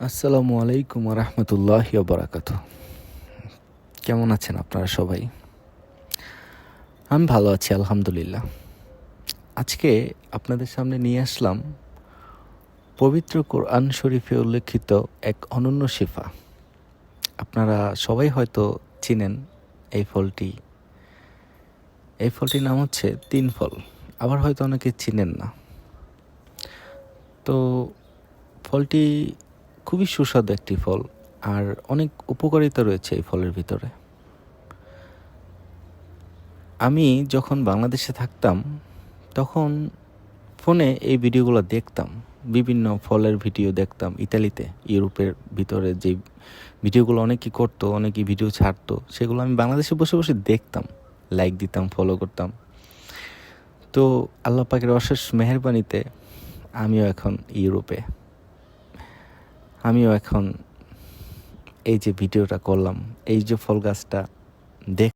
আসসালামু আলাইকুম রহমতুল্লাহি বারাকাতু। কেমন আছেন আপনারা সবাই? আমি ভালো আছি আলহামদুলিল্লাহ। আজকে আপনাদের সামনে নিয়ে আসলাম পবিত্র কোরআন শরীফে উল্লেখিত এক অনন্য শিফা। আপনারা সবাই হয়তো চিনেন এই ফলটি। এই ফলটির নাম হচ্ছে তিন ফল। আবার হয়তো অনেকে চিনেন না। তো ফলটি খুবই সুস্বাদু একটি ফল, আর অনেক উপকারিতা রয়েছে এই ফলের ভিতরে। আমি যখন বাংলাদেশে থাকতাম তখন ফোনে এই ভিডিওগুলো দেখতাম। বিভিন্ন ফলের ভিডিও দেখতাম ইতালিতে, ইউরোপের ভিতরে যে ভিডিওগুলো অনেকেই করতো, অনেকেই ভিডিও ছাড়তো, সেগুলো আমি বাংলাদেশে বসে বসে দেখতাম, লাইক দিতাম, ফলো করতাম। তো আল্লাহ পাকের অশেষ মেহেরবানিতে আমিও এখন ইউরোপে, আমিও এখন এই যে ভিডিওটা করলাম, এই যে ফল গাছটা দেখ